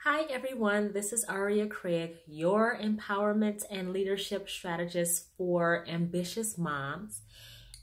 Hi everyone, this is Aria Craig, your empowerment and leadership strategist for ambitious moms.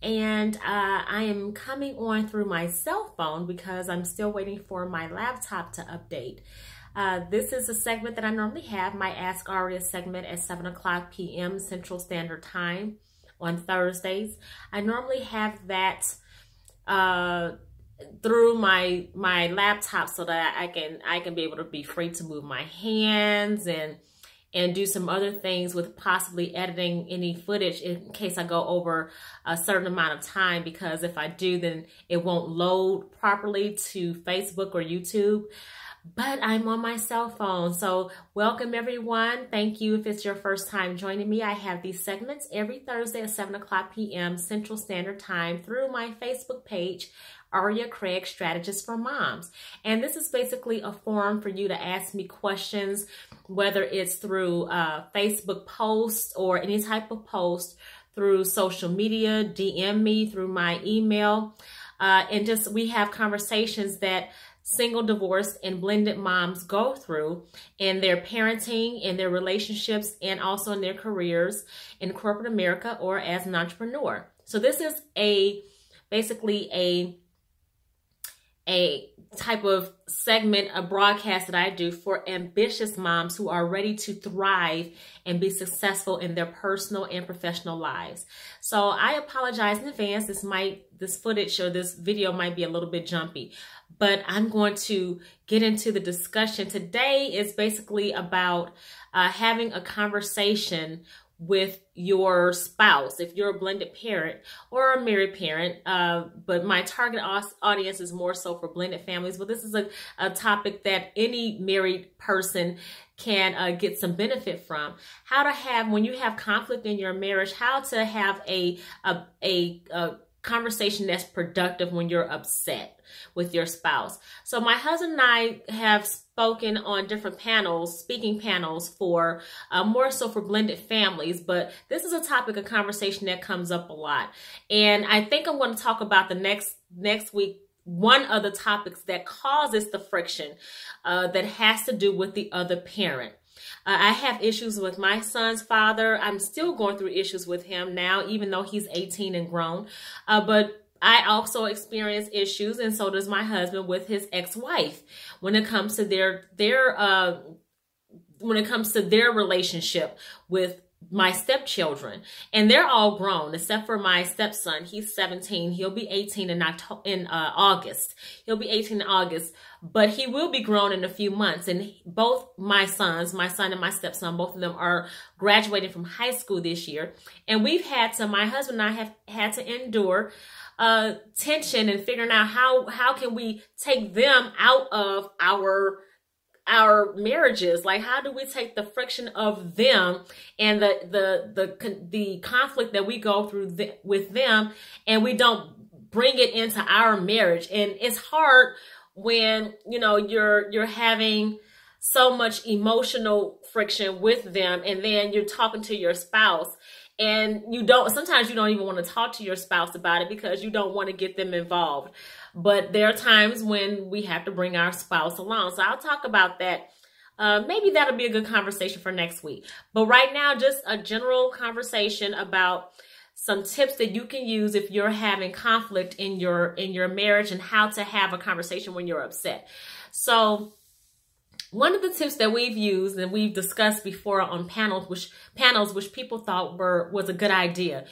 And I am coming on through my cell phone because I'm still waiting for my laptop to update. This is a segment that I normally have, my Ask Aria segment at 7 p.m. Central Standard Time on Thursdays. I normally have that through my laptop so that I can be able to be free to move my hands and do some other things with possibly editing any footage in case I go over a certain amount of time, because if I do, then it won't load properly to Facebook or YouTube. But I'm on my cell phone. So welcome everyone. Thank you if it's your first time joining me. I have these segments every Thursday at 7 p.m. Central Standard Time through my Facebook page, Aria Craig, Strategist for Moms. And this is basically a forum for you to ask me questions, whether it's through Facebook posts or any type of post, through social media, DM me through my email. And just we have conversations that single, divorced, and blended moms go through in their parenting, in their relationships, and also in their careers in corporate America or as an entrepreneur. So this is basically a type of segment, a broadcast that I do for ambitious moms who are ready to thrive and be successful in their personal and professional lives. So I apologize in advance. This footage or this video might be a little bit jumpy, but I'm going to get into the discussion. Today is basically about having a conversation with your spouse, if you're a blended parent or a married parent, but my target audience is more so for blended families. But this is a topic that any married person can get some benefit from. How to have, when you have conflict in your marriage, how to have a conversation that's productive when you're upset with your spouse. So my husband and I have spoken on different panels, speaking panels for more so for blended families, but this is a topic of conversation that comes up a lot. And I think I'm going to talk about the next week one of the topics that causes the friction that has to do with the other parent. I have issues with my son's father. I'm still going through issues with him now, even though he's 18 and grown. But I also experience issues, and so does my husband, with his ex-wife when it comes to their relationship with my stepchildren. And they're all grown except for my stepson. He's 17. He'll be 18 in August. He'll be 18 in August, but he will be grown in a few months. And both my sons, my son and my stepson, both of them are graduating from high school this year. And my husband and I have had to endure tension and figuring out how can we take them out of our marriages. Like, how do we take the friction of them and the conflict that we go through with them, and we don't bring it into our marriage? And it's hard when, you know, you're having so much emotional friction with them, and then you're talking to your spouse, and sometimes you don't even want to talk to your spouse about it because you don't want to get them involved. But there are times when we have to bring our spouse along. So I'll talk about that. Maybe that'll be a good conversation for next week. But right now, just a general conversation about some tips that you can use if you're having conflict in your marriage, and how to have a conversation when you're upset. So one of the tips that we've used and we've discussed before on panels, which people thought was a good idea.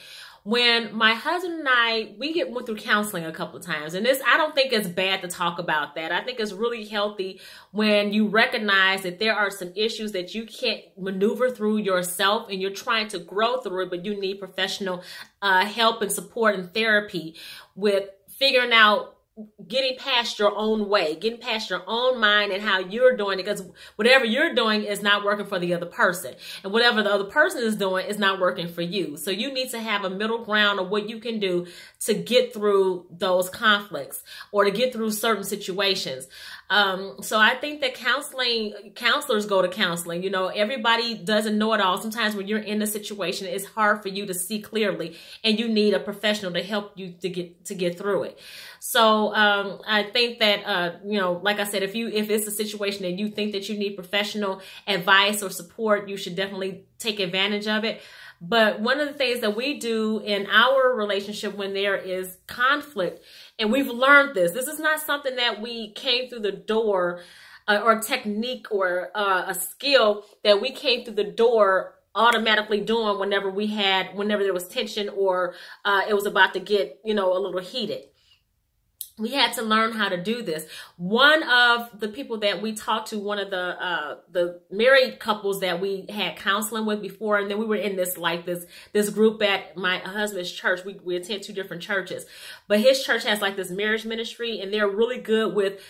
When my husband and I, went through counseling a couple of times, and I don't think it's bad to talk about that. I think it's really healthy when you recognize that there are some issues that you can't maneuver through yourself, and you're trying to grow through it, but you need professional help and support and therapy with figuring out, getting past your own way, getting past your own mind and how you're doing it, because whatever you're doing is not working for the other person, and whatever the other person is doing is not working for you. So you need to have a middle ground of what you can do to get through those conflicts or to get through certain situations. So I think that counselors go to counseling. You know, everybody doesn't know it all. Sometimes when you're in a situation, it's hard for you to see clearly, and you need a professional to help you to get through it. So I think that you know, like I said, if it's a situation that you think that you need professional advice or support, you should definitely take advantage of it. But one of the things that we do in our relationship when there is conflict, and we've learned this is not something that we came through the door or technique or a skill that we came through the door automatically doing whenever there was tension or it was about to get, you know, a little heated. We had to learn how to do this. One of the people that we talked to, one of the married couples that we had counseling with before, and then we were in this group at my husband's church. We attend two different churches, but his church has like this marriage ministry, and they're really good with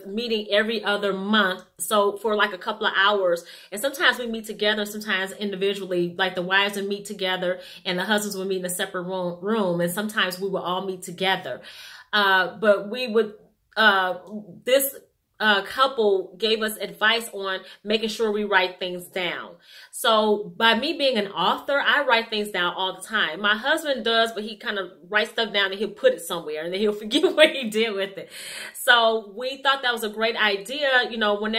meeting every other month. So for like a couple of hours, and sometimes we meet together, sometimes individually, like the wives would meet together and the husbands would meet in a separate room. And sometimes we would all meet together. But we would, this couple gave us advice on making sure we write things down. So by me being an author, I write things down all the time. My husband does, but he kind of writes stuff down and he'll put it somewhere and then he'll forget what he did with it. So we thought that was a great idea, you know, when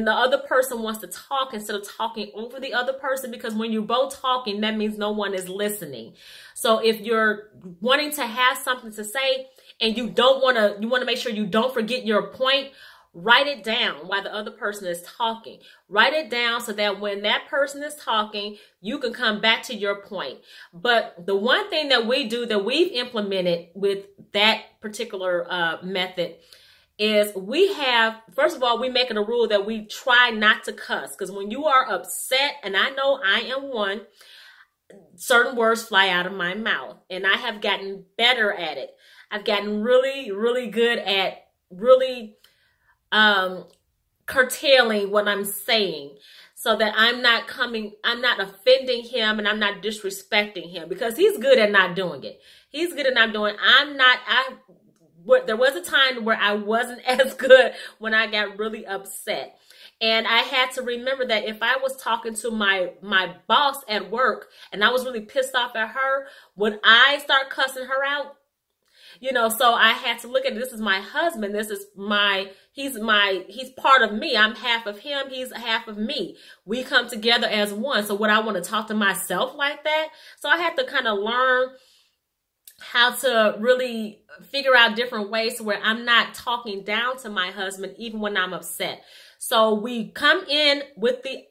the other person wants to talk, instead of talking over the other person, because when you're both talking, that means no one is listening. So if you're wanting to have something to say and you want to make sure you don't forget your point, write it down while the other person is talking. Write it down so that when that person is talking, you can come back to your point. But the one thing that we do that we've implemented with that particular method is first of all, we make it a rule that we try not to cuss. Because when you are upset, and I know I am one, certain words fly out of my mouth. And I have gotten better at it. I've gotten really, really good at really curtailing what I'm saying, so that I'm not offending him and I'm not disrespecting him, because he's good at not doing it. He's good at not doing it. There was a time where I wasn't as good when I got really upset. And I had to remember that if I was talking to my boss at work and I was really pissed off at her, would I start cussing her out? You know, so I had to look at, this is my husband. He's part of me. I'm half of him. He's half of me. We come together as one. So would I want to talk to myself like that? So I had to kind of learn how to really figure out different ways to where I'm not talking down to my husband even when I'm upset. So we come in with the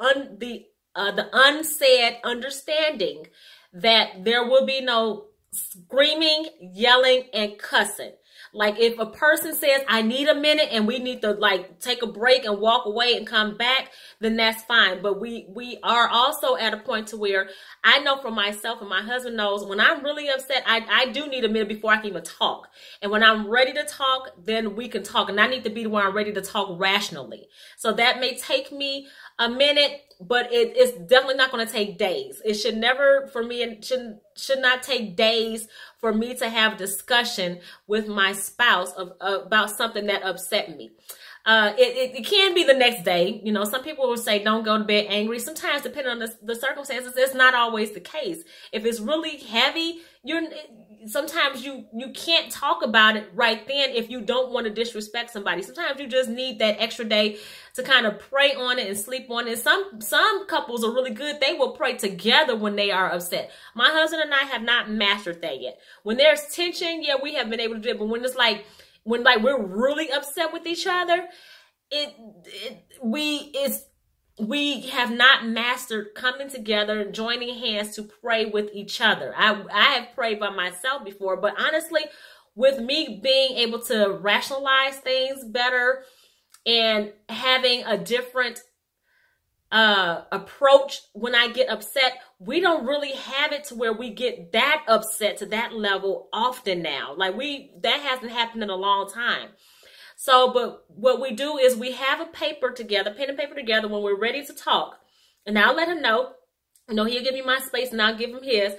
unsaid understanding that there will be no screaming, yelling, and cussing. Like if a person says, I need a minute and we need to like take a break and walk away and come back, then that's fine. But we are also at a point to where I know for myself, and my husband knows, when I'm really upset, I do need a minute before I can even talk. And when I'm ready to talk, then we can talk. And I need to be where I'm ready to talk rationally. So that may take me a minute, but it's definitely not going to take days. It should never, for me, it should not take days for me to have discussion with my spouse about something that upset me. It can be the next day. You know, some people will say don't go to bed angry. Sometimes, depending on the circumstances, it's not always the case. If it's really heavy, sometimes you can't talk about it right then if you don't want to disrespect somebody. Sometimes you just need that extra day to kind of pray on it and sleep on it. Some couples are really good. They will pray together when they are upset. My husband and I have not mastered that yet. When there's tension, yeah, we have been able to do it. But when it's like, when we're really upset with each other, we have not mastered coming together and joining hands to pray with each other. I have prayed by myself before, but honestly, with me being able to rationalize things better and having a different approach when I get upset, we don't really have it to where we get that upset to that level often now. Like that hasn't happened in a long time. So, but what we do is we have a paper together, pen and paper together when we're ready to talk. And I'll let him know. You know, he'll give me my space and I'll give him his.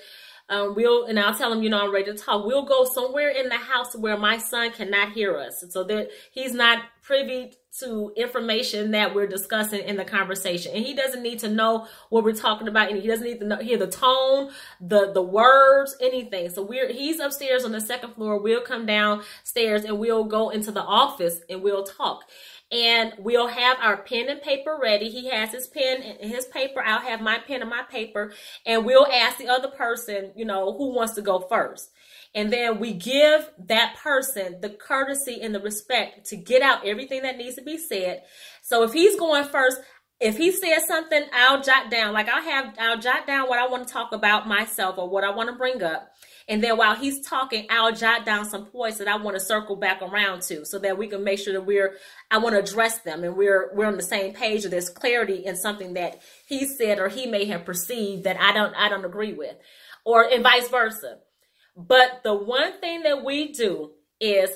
And I'll tell him, I'm ready to talk. We'll go somewhere in the house where my son cannot hear us. So that he's not privy to information that we're discussing in the conversation. And he doesn't need to know what we're talking about. And he doesn't need to hear the tone, the words, anything. So he's upstairs on the second floor. We'll come downstairs and we'll go into the office and we'll talk. And we'll have our pen and paper ready. He has his pen and his paper. I'll have my pen and my paper. And we'll ask the other person, who wants to go first. And then we give that person the courtesy and the respect to get out everything that needs to be said. So if he's going first, if he says something, I'll jot down. Like I'll jot down what I want to talk about myself or what I want to bring up. And then while he's talking, I'll jot down some points that I want to circle back around to so that we can make sure that I want to address them and we're on the same page, or there's clarity in something that he said or he may have perceived that I don't agree with, and vice versa. But the one thing that we do is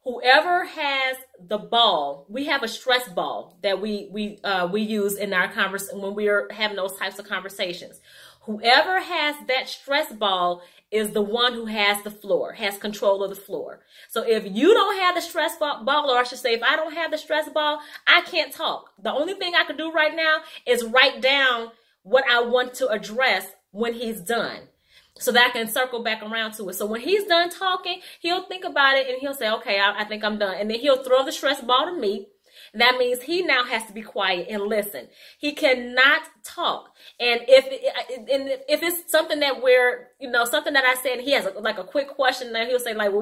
whoever has the ball, we have a stress ball that we use in our conversation when we're having those types of conversations. Whoever has that stress ball is the one who has the floor, has control of the floor. So if you don't have the stress ball, or I should say, if I don't have the stress ball, I can't talk. The only thing I can do right now is write down what I want to address when he's done, so that I can circle back around to it. So when he's done talking, he'll think about it and he'll say, okay, I think I'm done. And then he'll throw the stress ball to me. That means he now has to be quiet and listen. He cannot talk. And if it's something that something that I said, and he has a quick question, that he'll say, like, well,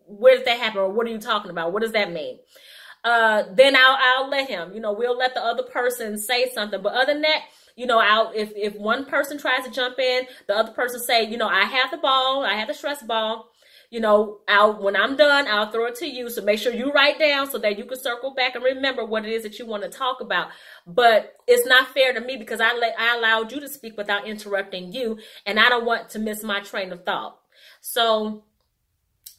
where did that happen? Or what are you talking about? What does that mean? Then I'll let him, we'll let the other person say something. But other than that, if one person tries to jump in, the other person say, I have the ball, I have the stress ball. When I'm done, I'll throw it to you. So make sure you write down so that you can circle back and remember what it is that you want to talk about. But it's not fair to me because I allowed you to speak without interrupting you, and I don't want to miss my train of thought. So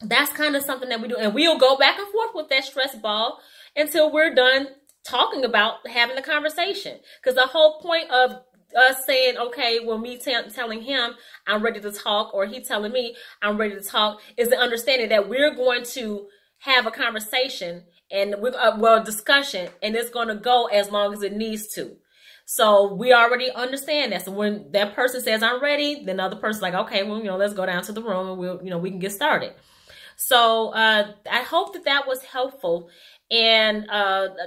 that's kind of something that we do. And we'll go back and forth with that stress ball until we're done talking about having the conversation. Because the whole point of us saying, okay, well, me telling him I'm ready to talk, or he telling me I'm ready to talk, is the understanding that we're going to have a conversation and discussion, and it's going to go as long as it needs to. So we already understand that. So when that person says I'm ready, then the other person's like, okay, well, let's go down to the room and we can get started. So I hope that was helpful. And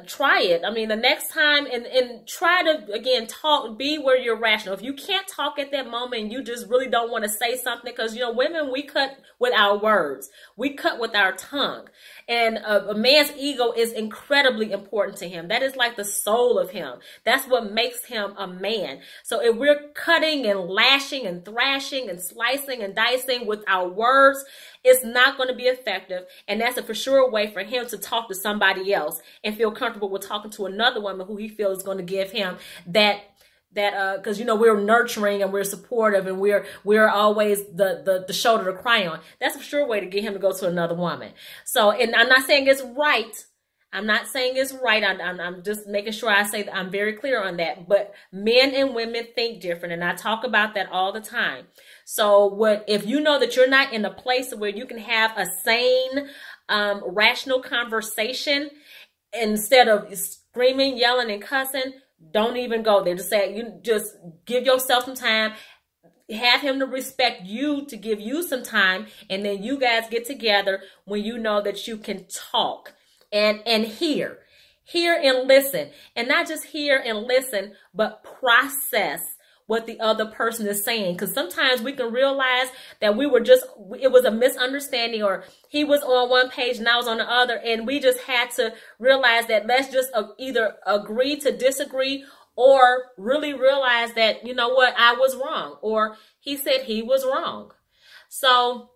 try it. I mean, the next time, and try to, again, talk, be where you're rational. If you can't talk at that moment, you just really don't want to say something, because, women, we cut with our words. We cut with our tongue. And a man's ego is incredibly important to him. That is like the soul of him. That's what makes him a man. So if we're cutting and lashing and thrashing and slicing and dicing with our words, it's not going to be effective. And that's a for sure way for him to talk to somebody else and feel comfortable with talking to another woman who he feels is going to give him that because we're nurturing and we're supportive and we're always the shoulder to cry on. That's a sure way to get him to go to another woman. So, and I'm not saying it's right. I'm not saying it's right. I'm just making sure I say that I'm very clear on that. But men and women think different, and I talk about that all the time. So if you know that you're not in a place where you can have a sane, rational conversation instead of screaming, yelling, and cussing, don't even go there. Just give yourself some time. Have him to respect you, to give you some time, and then you guys get together when you know that you can talk and hear and listen, and not just hear and listen, but process what the other person is saying. Because sometimes we can realize that it was a misunderstanding, or he was on one page and I was on the other, and we just had to realize that let's just either agree to disagree, or really realize that, I was wrong, or he said he was wrong. So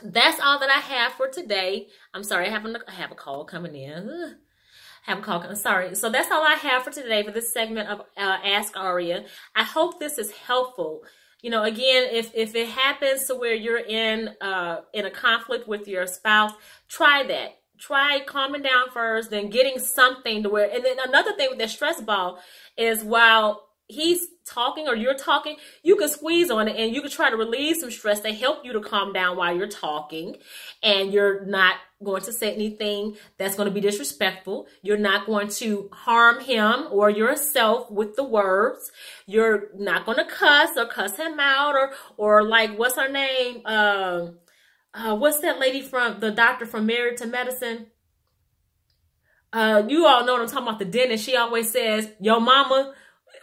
that's all that I have for today. I'm sorry, I have a call coming in. Sorry. So that's all I have for today for this segment of Ask Aria. I hope this is helpful. Again, if it happens to where you're in a conflict with your spouse, try that. Try calming down first, then getting something to where. And then another thing with that stress ball is, while he's talking or you're talking, you can squeeze on it and you can try to relieve some stress to help you to calm down while you're talking. And you're not going to say anything that's going to be disrespectful. You're not going to harm him or yourself with the words. You're not going to cuss or cuss him out or like, what's her name? What's that lady from the doctor from Married to Medicine? You all know what I'm talking about, the dentist. She always says, yo mama.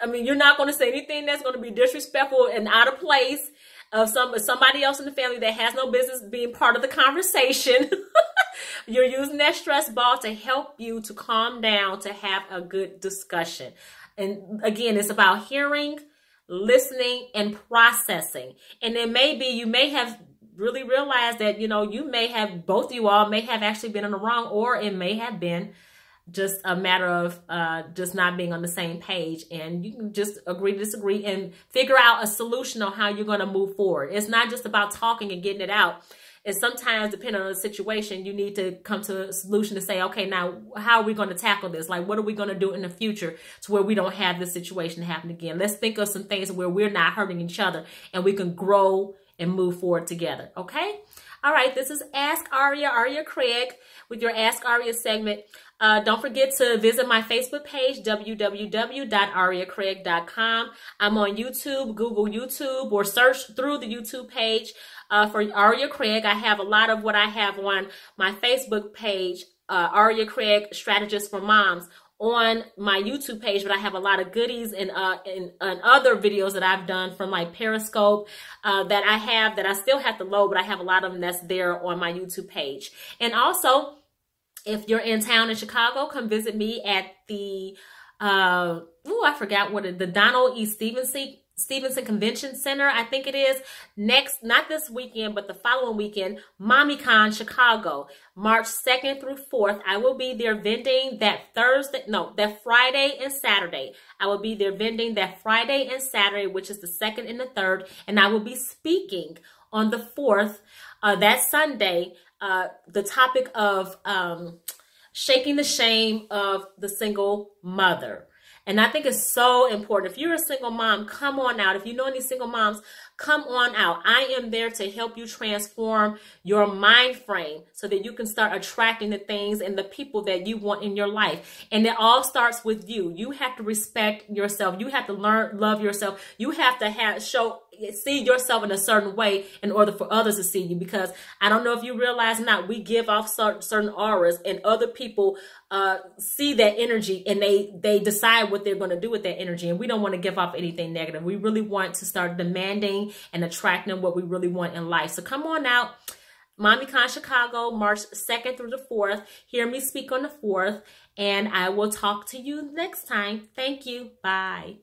I mean, you're not going to say anything that's going to be disrespectful and out of place of somebody else in the family that has no business being part of the conversation. You're using that stress ball to help you to calm down, to have a good discussion. And again, it's about hearing, listening, and processing. And then maybe you may have really realized that, you know, both of you all may have actually been in the wrong, or it may have been just a matter of just not being on the same page, and you can just agree to disagree and figure out a solution on how you're going to move forward. It's not just about talking and getting it out. And sometimes, depending on the situation, you need to come to a solution to say, okay, now how are we going to tackle this? Like, what are we going to do in the future to where we don't have this situation happen again? Let's think of some things where we're not hurting each other and we can grow and move forward together. Okay. All right. This is Ask Aria, Aria Craig, with your Ask Aria segment. Don't forget to visit my Facebook page, www.ariacraig.com. I'm on YouTube, Google YouTube, or search through the YouTube page for Aria Craig. I have a lot of what I have on my Facebook page, Aria Craig Strategist for Moms, on my YouTube page, but I have a lot of goodies and other videos that I've done from like Periscope that I still have to load, but I have a lot of them that's there on my YouTube page. And also, if you're in town in Chicago, come visit me at the, I forgot the Donald E. Stevenson Convention Center, I think it is. Next, not this weekend, but the following weekend, MommyCon Chicago, March 2nd through 4th. I will be there vending that Friday and Saturday. I will be there vending that Friday and Saturday, which is the 2nd and the 3rd. And I will be speaking on the 4th, that Sunday, the topic of shaking the shame of the single mother. And I think it's so important. If you're a single mom, come on out. If you know any single moms, come on out. I am there to help you transform your mind frame so that you can start attracting the things and the people that you want in your life. And it all starts with you. You have to respect yourself. You have to love yourself. You have to see yourself in a certain way in order for others to see you, because I don't know if you realize or not, we give off certain auras, and other people see that energy and they decide what they're going to do with that energy. And we don't want to give off anything negative. We really want to start demanding and attracting what we really want in life. So come on out. MommyCon Chicago, March 2nd through the 4th. Hear me speak on the 4th, and I will talk to you next time. Thank you. Bye.